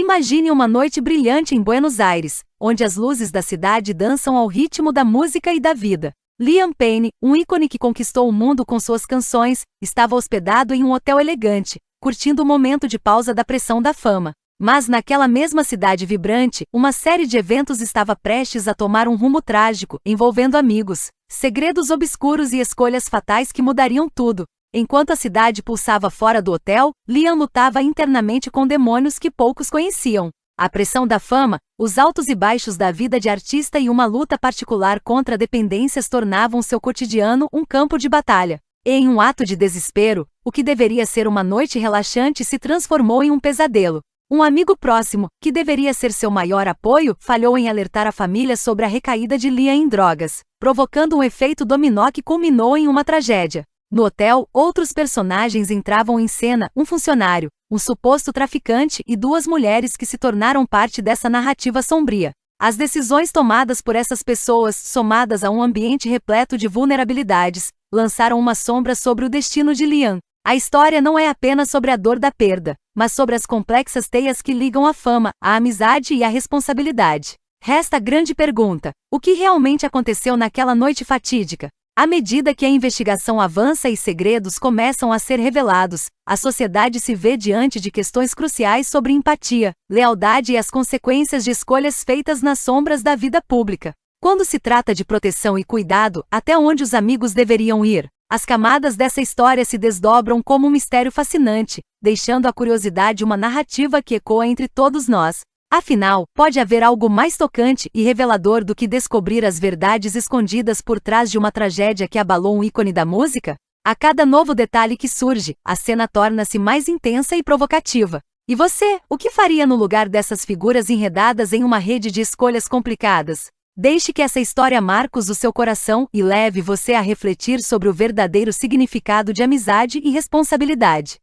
Imagine uma noite brilhante em Buenos Aires, onde as luzes da cidade dançam ao ritmo da música e da vida. Liam Payne, um ícone que conquistou o mundo com suas canções, estava hospedado em um hotel elegante, curtindo o momento de pausa da pressão da fama. Mas naquela mesma cidade vibrante, uma série de eventos estava prestes a tomar um rumo trágico, envolvendo amigos, segredos obscuros e escolhas fatais que mudariam tudo. Enquanto a cidade pulsava fora do hotel, Liam lutava internamente com demônios que poucos conheciam. A pressão da fama, os altos e baixos da vida de artista e uma luta particular contra dependências tornavam seu cotidiano um campo de batalha. E em um ato de desespero, o que deveria ser uma noite relaxante se transformou em um pesadelo. Um amigo próximo, que deveria ser seu maior apoio, falhou em alertar a família sobre a recaída de Liam em drogas, provocando um efeito dominó que culminou em uma tragédia. No hotel, outros personagens entravam em cena, um funcionário, um suposto traficante e duas mulheres que se tornaram parte dessa narrativa sombria. As decisões tomadas por essas pessoas, somadas a um ambiente repleto de vulnerabilidades, lançaram uma sombra sobre o destino de Liam. A história não é apenas sobre a dor da perda, mas sobre as complexas teias que ligam a fama, a amizade e a responsabilidade. Resta a grande pergunta: o que realmente aconteceu naquela noite fatídica? À medida que a investigação avança e segredos começam a ser revelados, a sociedade se vê diante de questões cruciais sobre empatia, lealdade e as consequências de escolhas feitas nas sombras da vida pública. Quando se trata de proteção e cuidado, até onde os amigos deveriam ir? As camadas dessa história se desdobram como um mistério fascinante, deixando a curiosidade uma narrativa que ecoa entre todos nós. Afinal, pode haver algo mais tocante e revelador do que descobrir as verdades escondidas por trás de uma tragédia que abalou um ícone da música? A cada novo detalhe que surge, a cena torna-se mais intensa e provocativa. E você, o que faria no lugar dessas figuras enredadas em uma rede de escolhas complicadas? Deixe que essa história marque o seu coração e leve você a refletir sobre o verdadeiro significado de amizade e responsabilidade.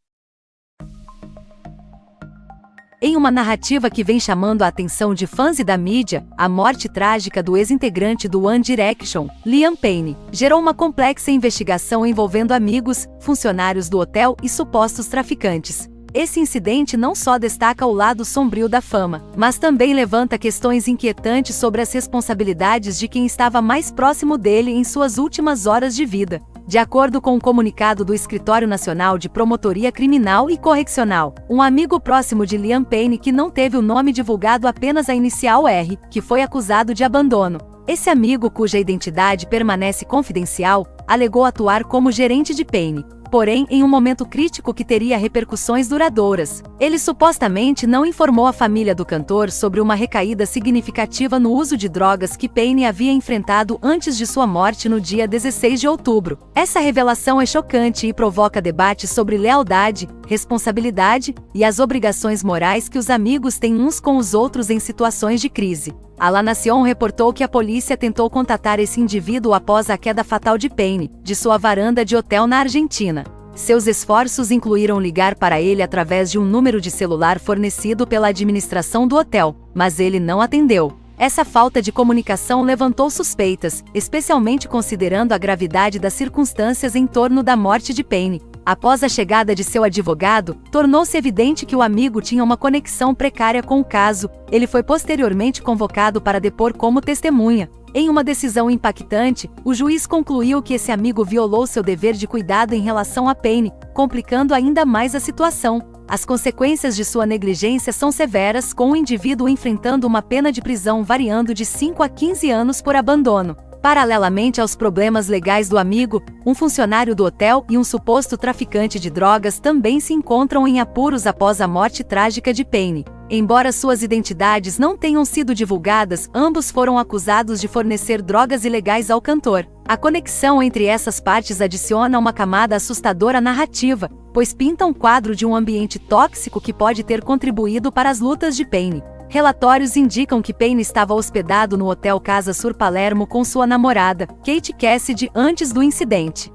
Em uma narrativa que vem chamando a atenção de fãs e da mídia, a morte trágica do ex-integrante do One Direction, Liam Payne, gerou uma complexa investigação envolvendo amigos, funcionários do hotel e supostos traficantes. Esse incidente não só destaca o lado sombrio da fama, mas também levanta questões inquietantes sobre as responsabilidades de quem estava mais próximo dele em suas últimas horas de vida. De acordo com um comunicado do Escritório Nacional de Promotoria Criminal e Correccional, um amigo próximo de Liam Payne que não teve o nome divulgado, apenas a inicial R, que foi acusado de abandono. Esse amigo, cuja identidade permanece confidencial, alegou atuar como gerente de Payne, porém em um momento crítico que teria repercussões duradouras. Ele supostamente não informou a família do cantor sobre uma recaída significativa no uso de drogas que Payne havia enfrentado antes de sua morte no dia 16 de outubro. Essa revelação é chocante e provoca debates sobre lealdade, responsabilidade e as obrigações morais que os amigos têm uns com os outros em situações de crise. A La Nación reportou que a polícia tentou contatar esse indivíduo após a queda fatal de Payne, de sua varanda de hotel na Argentina. Seus esforços incluíram ligar para ele através de um número de celular fornecido pela administração do hotel, mas ele não atendeu. Essa falta de comunicação levantou suspeitas, especialmente considerando a gravidade das circunstâncias em torno da morte de Payne. Após a chegada de seu advogado, tornou-se evidente que o amigo tinha uma conexão precária com o caso. Ele foi posteriormente convocado para depor como testemunha. Em uma decisão impactante, o juiz concluiu que esse amigo violou seu dever de cuidado em relação a Payne, complicando ainda mais a situação. As consequências de sua negligência são severas, com o indivíduo enfrentando uma pena de prisão variando de 5 a 15 anos por abandono. Paralelamente aos problemas legais do amigo, um funcionário do hotel e um suposto traficante de drogas também se encontram em apuros após a morte trágica de Payne. Embora suas identidades não tenham sido divulgadas, ambos foram acusados de fornecer drogas ilegais ao cantor. A conexão entre essas partes adiciona uma camada assustadora à narrativa, pois pinta um quadro de um ambiente tóxico que pode ter contribuído para as lutas de Payne. Relatórios indicam que Payne estava hospedado no Hotel Casa Sur Palermo com sua namorada, Kate Cassidy, antes do incidente.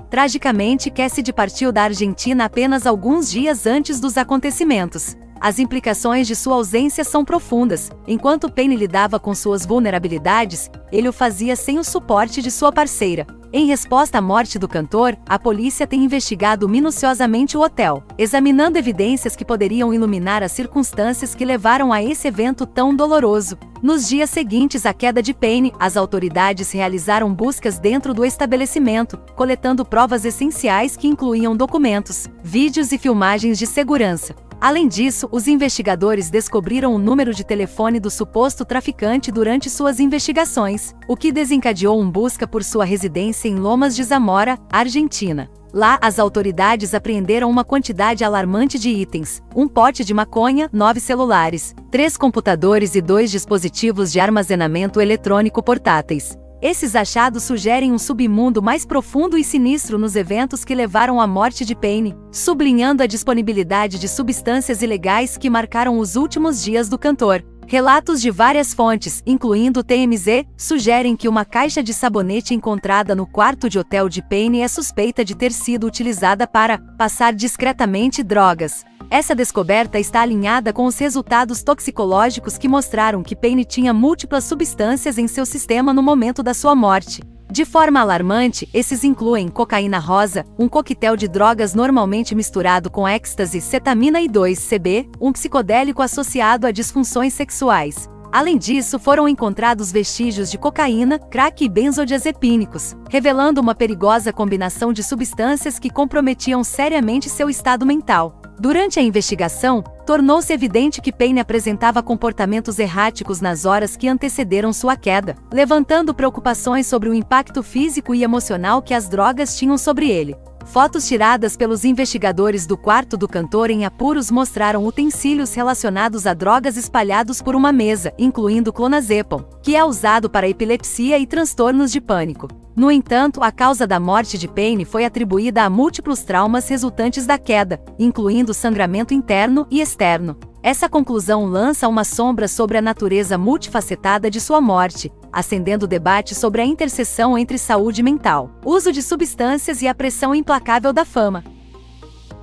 Tragicamente, Cassidy partiu da Argentina apenas alguns dias antes dos acontecimentos. As implicações de sua ausência são profundas. Enquanto Payne lidava com suas vulnerabilidades, ele o fazia sem o suporte de sua parceira. Em resposta à morte do cantor, a polícia tem investigado minuciosamente o hotel, examinando evidências que poderiam iluminar as circunstâncias que levaram a esse evento tão doloroso. Nos dias seguintes à queda de Payne, as autoridades realizaram buscas dentro do estabelecimento, coletando provas essenciais que incluíam documentos, vídeos e filmagens de segurança. Além disso, os investigadores descobriram o número de telefone do suposto traficante durante suas investigações, o que desencadeou uma busca por sua residência em Lomas de Zamora, Argentina. Lá, as autoridades apreenderam uma quantidade alarmante de itens: um pote de maconha, 9 celulares, 3 computadores e 2 dispositivos de armazenamento eletrônico portáteis. Esses achados sugerem um submundo mais profundo e sinistro nos eventos que levaram à morte de Payne, sublinhando a disponibilidade de substâncias ilegais que marcaram os últimos dias do cantor. Relatos de várias fontes, incluindo o TMZ, sugerem que uma caixa de sabonete encontrada no quarto de hotel de Payne é suspeita de ter sido utilizada para passar discretamente drogas. Essa descoberta está alinhada com os resultados toxicológicos que mostraram que Payne tinha múltiplas substâncias em seu sistema no momento da sua morte. De forma alarmante, esses incluem cocaína rosa, um coquetel de drogas normalmente misturado com êxtase, cetamina e 2-CB, um psicodélico associado a disfunções sexuais. Além disso, foram encontrados vestígios de cocaína, crack e benzodiazepínicos, revelando uma perigosa combinação de substâncias que comprometiam seriamente seu estado mental. Durante a investigação, tornou-se evidente que Payne apresentava comportamentos erráticos nas horas que antecederam sua queda, levantando preocupações sobre o impacto físico e emocional que as drogas tinham sobre ele. Fotos tiradas pelos investigadores do quarto do cantor em apuros mostraram utensílios relacionados a drogas espalhados por uma mesa, incluindo clonazepam, que é usado para epilepsia e transtornos de pânico. No entanto, a causa da morte de Payne foi atribuída a múltiplos traumas resultantes da queda, incluindo sangramento interno e externo. Essa conclusão lança uma sombra sobre a natureza multifacetada de sua morte, acendendo o debate sobre a interseção entre saúde mental, uso de substâncias e a pressão implacável da fama.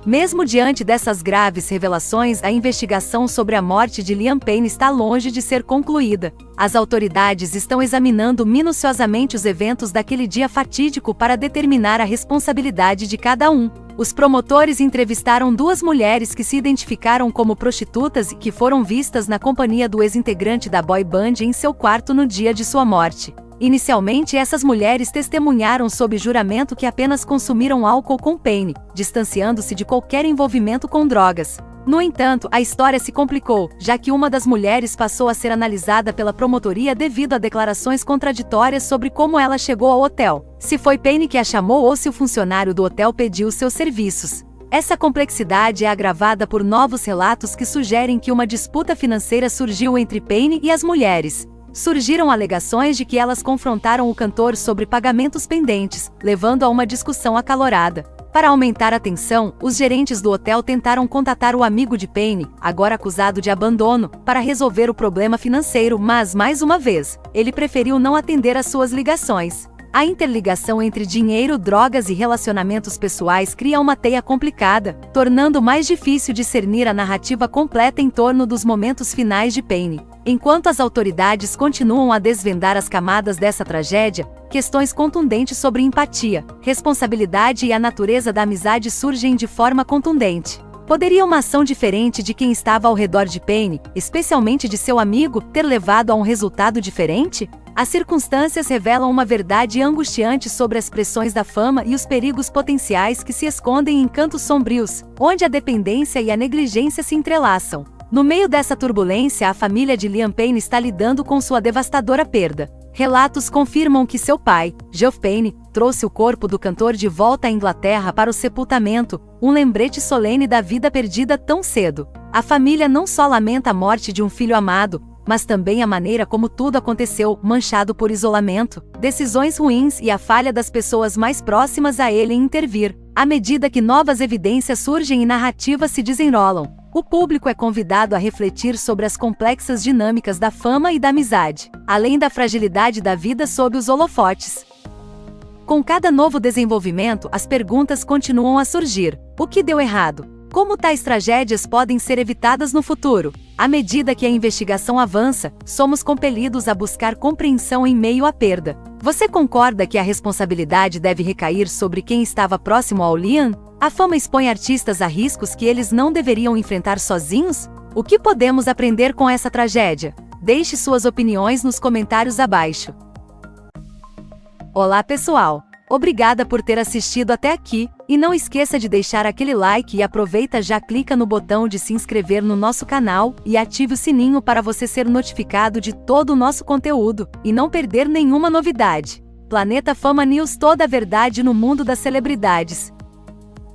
Mesmo diante dessas graves revelações, a investigação sobre a morte de Liam Payne está longe de ser concluída. As autoridades estão examinando minuciosamente os eventos daquele dia fatídico para determinar a responsabilidade de cada um. Os promotores entrevistaram 2 mulheres que se identificaram como prostitutas e que foram vistas na companhia do ex-integrante da boy band em seu quarto no dia de sua morte. Inicialmente, essas mulheres testemunharam sob juramento que apenas consumiram álcool com Payne, distanciando-se de qualquer envolvimento com drogas. No entanto, a história se complicou, já que uma das mulheres passou a ser analisada pela promotoria devido a declarações contraditórias sobre como ela chegou ao hotel, se foi Payne que a chamou ou se o funcionário do hotel pediu seus serviços. Essa complexidade é agravada por novos relatos que sugerem que uma disputa financeira surgiu entre Payne e as mulheres. Surgiram alegações de que elas confrontaram o cantor sobre pagamentos pendentes, levando a uma discussão acalorada. Para aumentar a tensão, os gerentes do hotel tentaram contatar o amigo de Payne, agora acusado de abandono, para resolver o problema financeiro, mas, mais uma vez, ele preferiu não atender às suas ligações. A interligação entre dinheiro, drogas e relacionamentos pessoais cria uma teia complicada, tornando mais difícil discernir a narrativa completa em torno dos momentos finais de Payne. Enquanto as autoridades continuam a desvendar as camadas dessa tragédia, questões contundentes sobre empatia, responsabilidade e a natureza da amizade surgem de forma contundente. Poderia uma ação diferente de quem estava ao redor de Payne, especialmente de seu amigo, ter levado a um resultado diferente? As circunstâncias revelam uma verdade angustiante sobre as pressões da fama e os perigos potenciais que se escondem em cantos sombrios, onde a dependência e a negligência se entrelaçam. No meio dessa turbulência, a família de Liam Payne está lidando com sua devastadora perda. Relatos confirmam que seu pai, Geoff Payne, trouxe o corpo do cantor de volta à Inglaterra para o sepultamento, um lembrete solene da vida perdida tão cedo. A família não só lamenta a morte de um filho amado, mas também a maneira como tudo aconteceu, manchado por isolamento, decisões ruins e a falha das pessoas mais próximas a ele em intervir. À medida que novas evidências surgem e narrativas se desenrolam, o público é convidado a refletir sobre as complexas dinâmicas da fama e da amizade, além da fragilidade da vida sob os holofotes. Com cada novo desenvolvimento, as perguntas continuam a surgir. O que deu errado? Como tais tragédias podem ser evitadas no futuro? À medida que a investigação avança, somos compelidos a buscar compreensão em meio à perda. Você concorda que a responsabilidade deve recair sobre quem estava próximo ao Liam? A fama expõe artistas a riscos que eles não deveriam enfrentar sozinhos? O que podemos aprender com essa tragédia? Deixe suas opiniões nos comentários abaixo. Olá pessoal! Obrigada por ter assistido até aqui, e não esqueça de deixar aquele like e aproveita já clica no botão de se inscrever no nosso canal e ative o sininho para você ser notificado de todo o nosso conteúdo e não perder nenhuma novidade. Planeta Fama News, toda a verdade no mundo das celebridades.